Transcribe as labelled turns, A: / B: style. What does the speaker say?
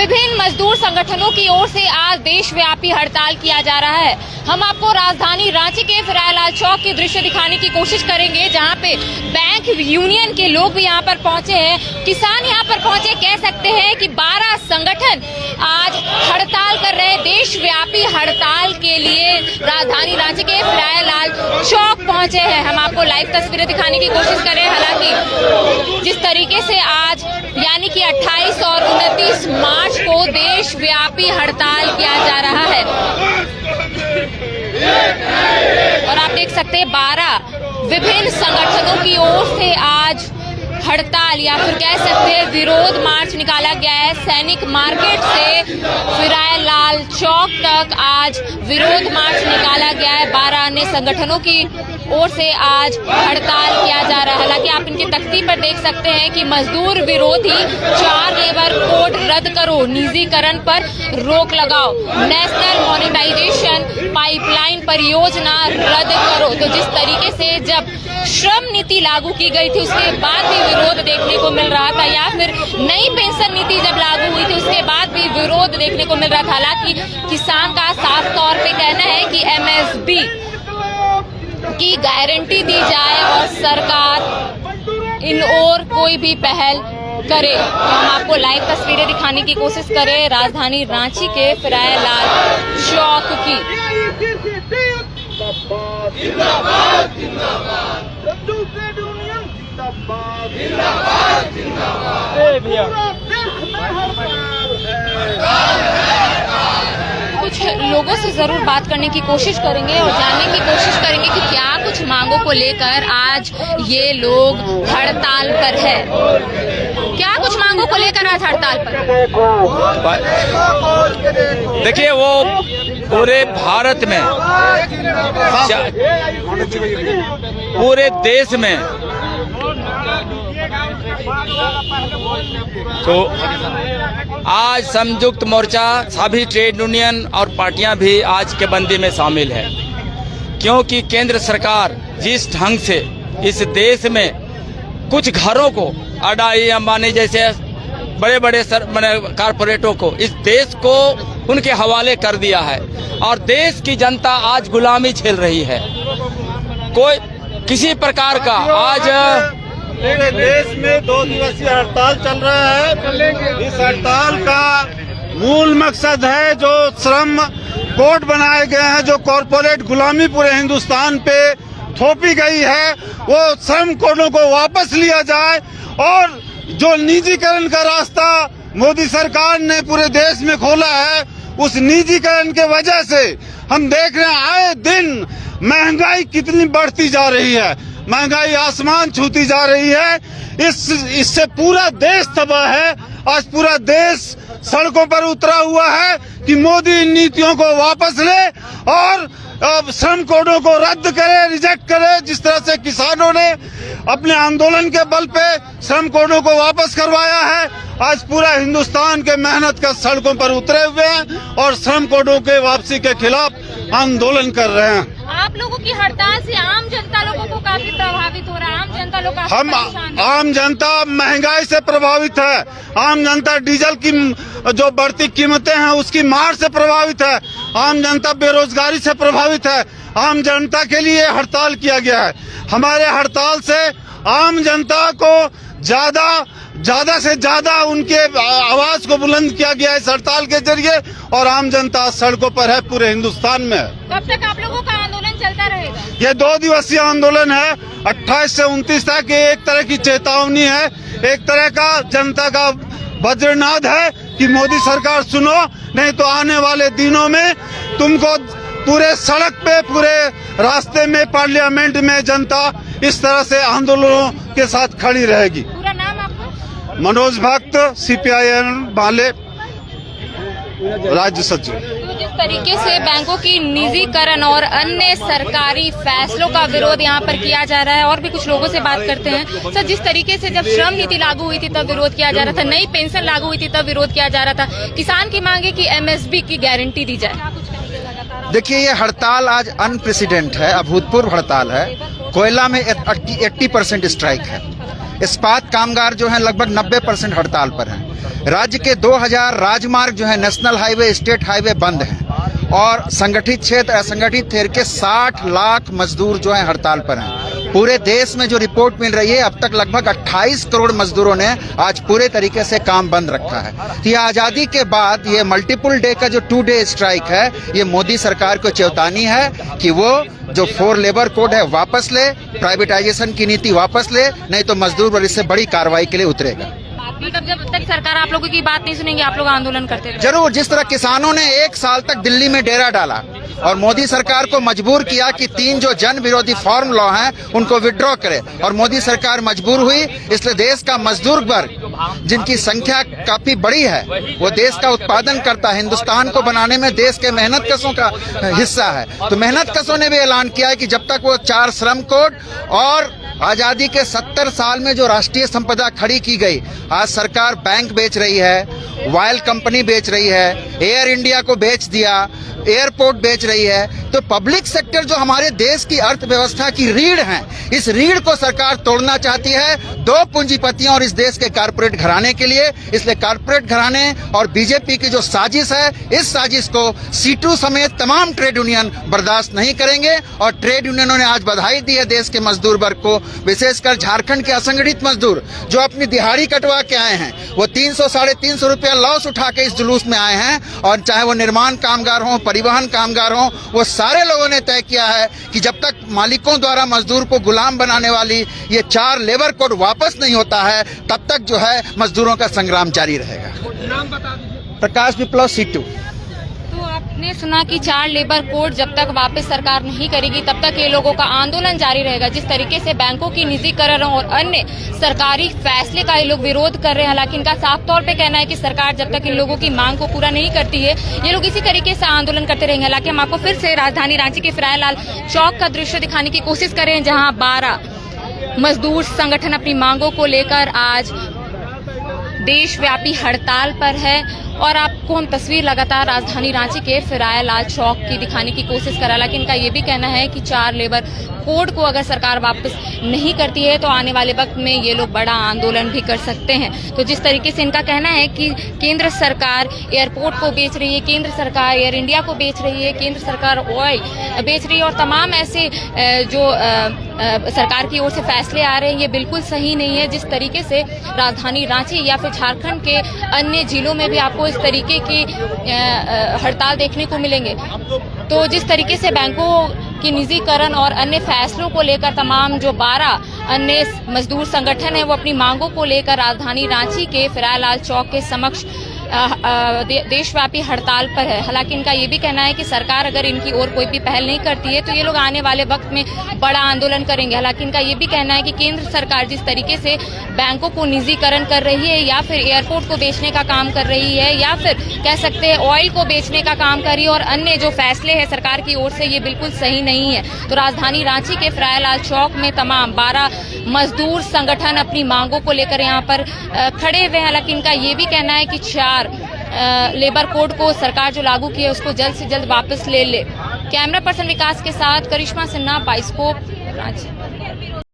A: विभिन्न मजदूर संगठनों की ओर से आज देशव्यापी हड़ताल किया जा रहा है। हम आपको राजधानी रांची के फिरायलाल चौक के दृश्य दिखाने की कोशिश करेंगे, जहां पे बैंक यूनियन के लोग भी यहां पर पहुंचे हैं, किसान यहां पर पहुंचे। कह सकते हैं कि 12 संगठन आज हड़ताल कर रहे हैं। देशव्यापी हड़ताल के लिए राजधानी रांची के फिरायलाल चौक पहुंचे हैं। हम आपको लाइव तस्वीरें दिखाने की कोशिश करें। हालांकि जिस तरीके से आज यानी कि 28 और 29 मार्च को देशव्यापी हड़ताल किया जा रहा है, और आप देख सकते हैं 12 विभिन्न संगठनों की ओर से आज हड़ताल या फिर कह सकते हैं विरोध मार्च निकाला गया है। सैनिक मार्केट से फिरायलाल चौक तक आज विरोध मार्च निकाला गया है। 12 अन्य संगठनों की ओर से आज हड़ताल किया जा रहा है। हालांकि आप इनकी तख्ती पर देख सकते हैं कि मजदूर विरोधी 4 लेबर कोड रद्द करो, निजीकरण पर रोक लगाओ, नेशनल मॉनिटाइजेशन पाइपलाइन परियोजना रद्द करो। तो जिस तरीके से जब श्रम नीति लागू की गई थी उसके बाद भी विरोध देखने को मिल रहा था, या फिर नई पेंशन नीति जब लागू हुई थी उसके बाद भी विरोध देखने को मिल रहा था। हालांकि किसान का साफ तौर पे कहना है कि एमएसपी की गारंटी दी जाए और सरकार इन और कोई भी पहल करे। तो हम आपको लाइव तस्वीरें दिखाने की कोशिश करें राजधानी रांची के फिरायलाल चौक की। जिंदाबाद जिंदाबाद कुछ लोगों से जरूर बात करने की कोशिश करेंगे और जानने की कोशिश करेंगे कि क्या कुछ मांगों को लेकर आज ये लोग हड़ताल पर है। क्या कुछ मांगों को लेकर आज हड़ताल पर?
B: देखिए, वो पूरे भारत में, पूरे देश में तो आज संयुक्त मोर्चा, सभी ट्रेड यूनियन और पार्टियां भी आज के बंदी में शामिल है, क्योंकि केंद्र सरकार जिस ढंग से इस देश में कुछ घरों को, अडानी अंबानी जैसे बड़े बड़े कारपोरेटों को, इस देश को उनके हवाले कर दिया है और देश की जनता आज गुलामी झेल रही है। कोई किसी प्रकार का आज
C: पूरे देश में 2 दिवसीय हड़ताल चल रहा है। इस हड़ताल का मूल मकसद है जो श्रम कोड बनाए गए हैं, जो कॉरपोरेट गुलामी पूरे हिंदुस्तान पे थोपी गई है, वो श्रम कोडों को वापस लिया जाए और जो निजीकरण का रास्ता मोदी सरकार ने पूरे देश में खोला है, उस निजीकरण के वजह से हम देख रहे हैं आए दिन महंगाई कितनी बढ़ती जा रही है, महंगाई आसमान छूती जा रही है। इससे पूरा देश तबाह है। आज पूरा देश सड़कों पर उतरा हुआ है कि मोदी इन नीतियों को वापस ले और श्रम कोडों को रद्द करे, रिजेक्ट करे। जिस तरह से किसानों ने अपने आंदोलन के बल पे श्रम कोडों को वापस करवाया है, आज पूरा हिंदुस्तान के मेहनत का सड़कों पर उतरे हुए हैं और श्रम कोडों के वापसी के खिलाफ आंदोलन कर रहे हैं।
A: आप लोगों की हड़ताल से आम जनता लोगों को काफी प्रभावित हो रहा है। आम जनता लोग
C: आम जनता महंगाई से प्रभावित है। आम जनता डीजल की जो बढ़ती कीमतें हैं उसकी मार से प्रभावित है। आम जनता बेरोजगारी से प्रभावित है। आम जनता के लिए हड़ताल किया गया है। हमारे हड़ताल से आम जनता को ज्यादा से ज्यादा उनके आवाज को बुलंद किया गया है इस हड़ताल के जरिए, और आम जनता सड़कों पर है पूरे हिंदुस्तान में।
A: कब तक आप लोगों का आंदोलन चलता रहेगा?
C: ये 2 दिवसीय आंदोलन है। 28 से 29 तक एक तरह की चेतावनी है, एक तरह का जनता का वज्रनाद है कि मोदी सरकार सुनो, नहीं तो आने वाले दिनों में तुमको पूरे सड़क पे, पूरे रास्ते में, पार्लियामेंट में जनता इस तरह से आंदोलनों के साथ खड़ी रहेगी।
A: पूरा नाम आपका?
C: मनोज भक्त, CPIM माले, राज्य सचिव।
A: तो जिस तरीके से बैंकों की निजीकरण और अन्य सरकारी फैसलों का विरोध यहाँ पर किया जा रहा है, और भी कुछ लोगों से बात करते हैं। सर, जिस तरीके से जब श्रम नीति लागू हुई थी तब विरोध किया जा रहा था, नई पेंशन लागू हुई थी तब विरोध किया जा रहा था, किसान की मांग है कि MSP की गारंटी दी जाए।
D: देखिए, ये हड़ताल आज अनप्रेसिडेंट है, अभूतपूर्व हड़ताल है। कोयला में 80% स्ट्राइक है। इस्पात कामगार जो हैं लगभग 90% हड़ताल पर हैं। राज्य के 2000 राजमार्ग जो है नेशनल हाईवे, स्टेट हाईवे बंद हैं और संगठित क्षेत्र, असंगठित क्षेत्र के 60 लाख मजदूर जो हैं हड़ताल पर हैं। पूरे देश में जो रिपोर्ट मिल रही है, अब तक लगभग 28 करोड़ मजदूरों ने आज पूरे तरीके से काम बंद रखा है। तो ये आज़ादी के बाद ये मल्टीपल डे का जो 2 डे स्ट्राइक है, ये मोदी सरकार को चेतावनी है कि वो जो 4 लेबर कोड है वापस ले, प्राइवेटाइजेशन की नीति वापस ले, नहीं तो मजदूर वर्ग इससे बड़ी कार्रवाई के लिए उतरेगा।
A: मतलब जब तक सरकार आप लोगों की बात नहीं सुनेंगे, आप लोग आंदोलन करते रहेंगे?
D: जरूर। जिस तरह किसानों ने 1 साल तक दिल्ली में डेरा डाला और मोदी सरकार को मजबूर किया कि 3 जो जन विरोधी फार्म लॉ हैं उनको विड्रॉ करे, और मोदी सरकार मजबूर हुई, इसलिए देश का मजदूर वर्ग जिनकी संख्या काफी बड़ी है, वो देश का उत्पादन करता है, हिंदुस्तान को बनाने में देश के मेहनत कशों का हिस्सा है। तो मेहनत कशों ने भी ऐलान किया है कि जब तक वो 4 श्रम कोड और आजादी के 70 साल में जो राष्ट्रीय संपदा खड़ी की गई, आज सरकार बैंक बेच रही है, वायल कंपनी बेच रही है, एयर इंडिया को बेच दिया, एयरपोर्ट बेच रही है, तो पब्लिक सेक्टर जो हमारे देश की अर्थव्यवस्था की रीढ़ है, इस रीढ़ को सरकार तोड़ना चाहती है 2 पूंजीपतियों और इस देश के कारपोरेट घराने के लिए। इसलिए कारपोरेट घराने और बीजेपी की जो साजिश है, इस साजिश को सीटू समेत तमाम ट्रेड यूनियन बर्दाश्त नहीं करेंगे। और ट्रेड यूनियनों ने आज बधाई दी है देश के मजदूर वर्ग को, विशेषकर झारखंड के असंगठित मजदूर जो अपनी दिहाड़ी कटवा के आए हैं, वो 300 साढ़े 300 रुपया लॉस उठा के इस जुलूस में आए हैं। और चाहे वो निर्माण कामगार हों, परिवहन कामगार हों, वो सारे लोगों ने तय किया है कि जब तक मालिकों द्वारा मजदूर को गुलाम बनाने वाली ये 4 लेबर कोड वापस नहीं होता है, तब तक जो है मजदूरों का संग्राम जारी रहेगा। प्रकाश विप्लव, सीटू।
A: तो आपने सुना कि 4 लेबर कोड जब तक वापस सरकार नहीं करेगी, तब तक ये लोगों का आंदोलन जारी रहेगा। जिस तरीके से बैंकों की निजीकरण और अन्य सरकारी फैसले का ये लोग विरोध कर रहे हैं, हालांकि इनका साफ तौर पे कहना है कि सरकार जब तक इन लोगों की मांग को पूरा नहीं करती है, ये लोग इसी तरीके से आंदोलन करते रहेंगे। हालांकि हम आपको फिर से राजधानी रांची के फिरायलाल चौक का दृश्य दिखाने की कोशिश कर रहे हैं, जहाँ 12 मजदूर संगठन अपनी मांगों को लेकर आज देशव्यापी हड़ताल पर है। और आपको हम तस्वीर लगातार राजधानी रांची के फिरायलाल चौक की दिखाने की कोशिश कर रहा है। लेकिन इनका ये भी कहना है कि 4 लेबर कोड को अगर सरकार वापस नहीं करती है तो आने वाले वक्त में ये लोग बड़ा आंदोलन भी कर सकते हैं। तो जिस तरीके से इनका कहना है कि केंद्र सरकार एयरपोर्ट को बेच रही है, केंद्र सरकार एयर इंडिया को बेच रही है, केंद्र सरकार ऑयल बेच रही है, और तमाम ऐसे जो सरकार की ओर से फैसले आ रहे हैं, ये बिल्कुल सही नहीं है। जिस तरीके से राजधानी रांची या फिर झारखंड के अन्य जिलों में भी आपको इस तरीके की हड़ताल देखने को मिलेंगे। तो जिस तरीके से बैंकों की निजीकरण और अन्य फैसलों को लेकर तमाम जो 12 अन्य मजदूर संगठन है, वो अपनी मांगों को लेकर राजधानी रांची के फिरायलाल चौक के समक्ष देशव्यापी हड़ताल पर है। हालांकि इनका ये भी कहना है कि सरकार अगर इनकी ओर कोई भी पहल नहीं करती है तो ये लोग आने वाले वक्त में बड़ा आंदोलन करेंगे। हालांकि इनका ये भी कहना है कि केंद्र सरकार जिस तरीके से बैंकों को निजीकरण कर रही है, या फिर एयरपोर्ट को बेचने का काम कर रही है, या फिर कह सकते हैं ऑयल को बेचने का काम कर रही है, और अन्य जो फैसले हैं सरकार की ओर से, ये बिल्कुल सही नहीं है। तो राजधानी रांची के फिरायलाल चौक में तमाम 12 मजदूर संगठन अपनी मांगों को लेकर यहाँ पर खड़े हुए हैं। हालांकि इनका ये भी कहना है कि 4 लेबर कोड को सरकार जो लागू की है उसको जल्द से जल्द वापस ले ले। कैमरा पर्सन विकास के साथ करिश्मा सिन्हा, बाइस्कोप, रांची।